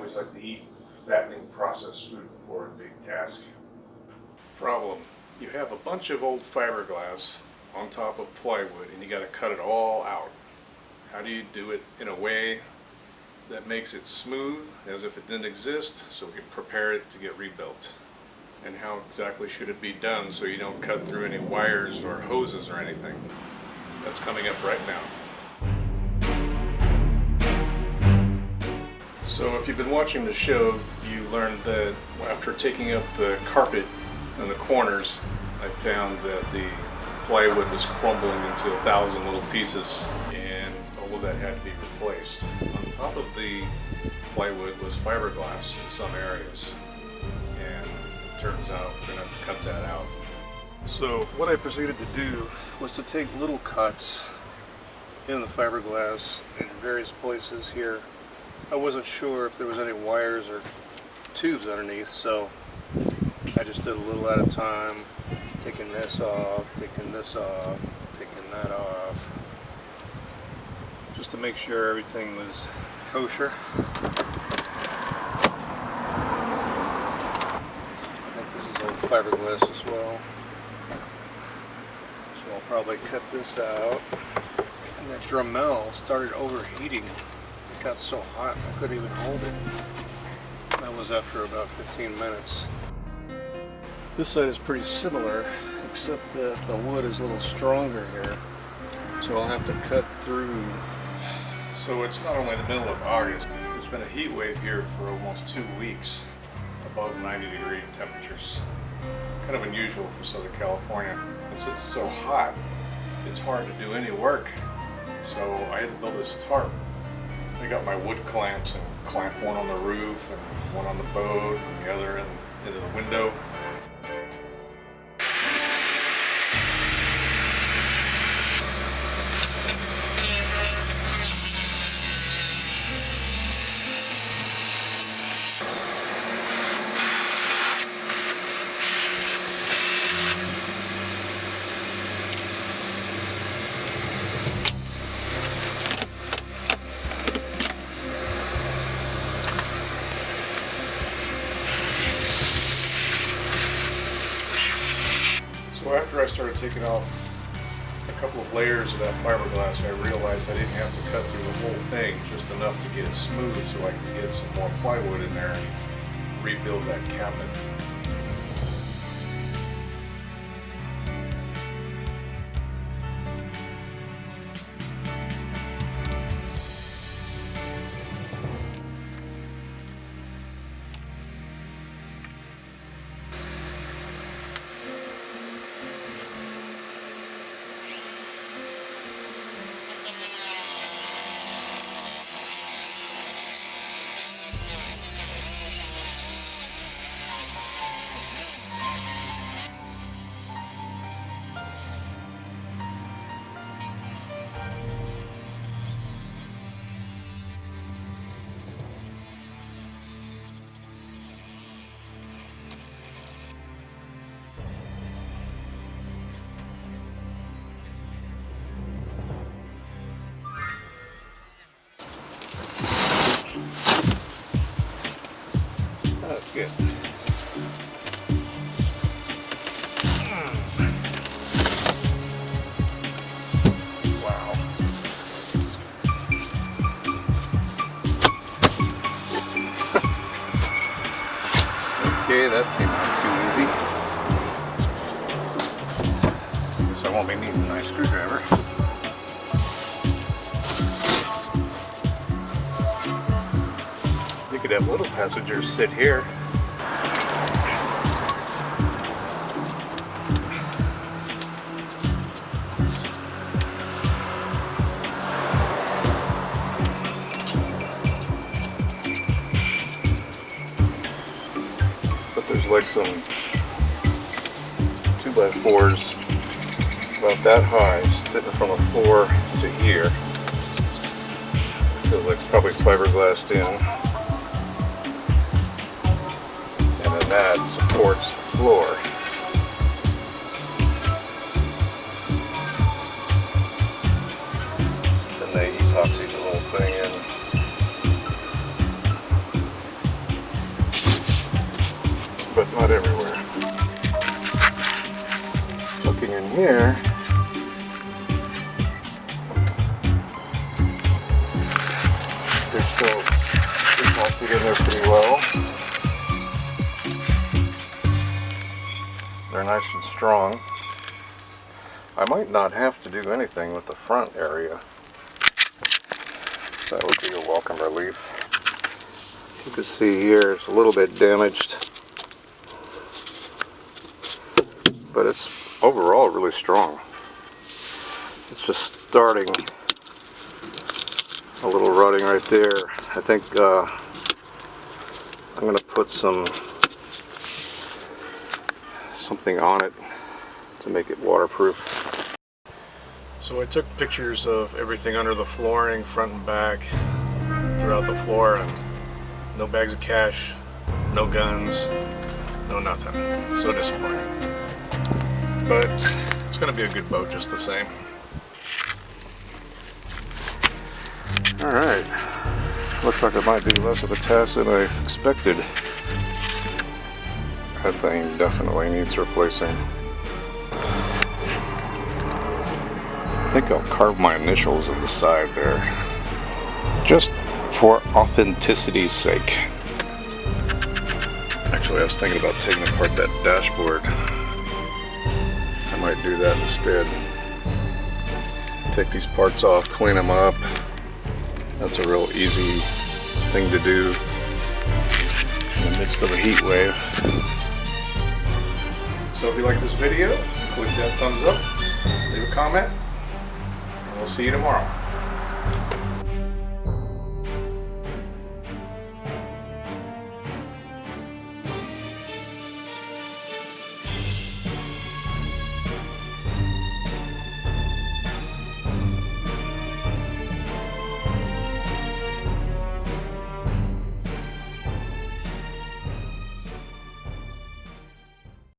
always like to eat fattening processed food before a big task. Problem: you have a bunch of old fiberglass on top of plywood and you got to cut it all out. How do you do it in a way that makes it smooth as if it didn't exist, so we can prepare it to get rebuilt? And how exactly should it be done so you don't cut through any wires or hoses or anything? That's coming up right now. So if you've been watching the show, you learned that after taking up the carpet in the corners, I found that the plywood was crumbling into 1,000 little pieces, and all of that had to be replaced. On top of the plywood was fiberglass in some areas, and it turns out we're going to have to cut that out. So what I proceeded to do was to take little cuts in the fiberglass in various places here. I wasn't sure if there was any wires or tubes underneath, so I just did a little at a time, taking this off, taking this off, taking that off, just to make sure everything was kosher. I think this is old fiberglass as well, so I'll probably cut this out. And that Dremel started overheating. It got so hot I couldn't even hold it. That was after about 15 minutes. This side is pretty similar, except that the wood is a little stronger here, so I'll have to cut through. So it's not only the middle of August, there's been a heat wave here for almost 2 weeks, above 90-degree temperatures. Kind of unusual for Southern California. And since it's so hot, it's hard to do any work. So I had to build this tarp. I got my wood clamps and clamped one on the roof and one on the boat and the other into the window. So after I started taking off a couple of layers of that fiberglass, I realized I didn't have to cut through the whole thing, just enough to get it smooth so I could get some more plywood in there and rebuild that cabinet. Good. Wow. Okay, that came out too easy. Guess I won't be needing my screwdriver. You could have little passengers sit here. There's like some 2x4s about that high sitting from the floor to here. Feels like it's probably fiberglassed in. And then that supports the floor. Then they epoxy the whole thing in. but not everywhere. Looking in here, they're still melted in there pretty well. They're nice and strong. I might not have to do anything with the front area. That would be a welcome relief. You can see here it's a little bit damaged, but it's overall really strong. It's just starting a little rutting right there. I think I'm going to put something on it to make it waterproof. So I took pictures of everything under the flooring, front and back, throughout the floor, and no bags of cash, no guns, no nothing. So disappointing. But it's going to be a good boat just the same. Alright. Looks like it might be less of a task than I expected. That thing definitely needs replacing. I think I'll carve my initials at the side there, just for authenticity's sake. Actually, I was thinking about taking apart that dashboard. I might do that instead. Take these parts off, clean them up. That's a real easy thing to do in the midst of a heat wave. So if you like this video, click that thumbs up, leave a comment, and we'll see you tomorrow.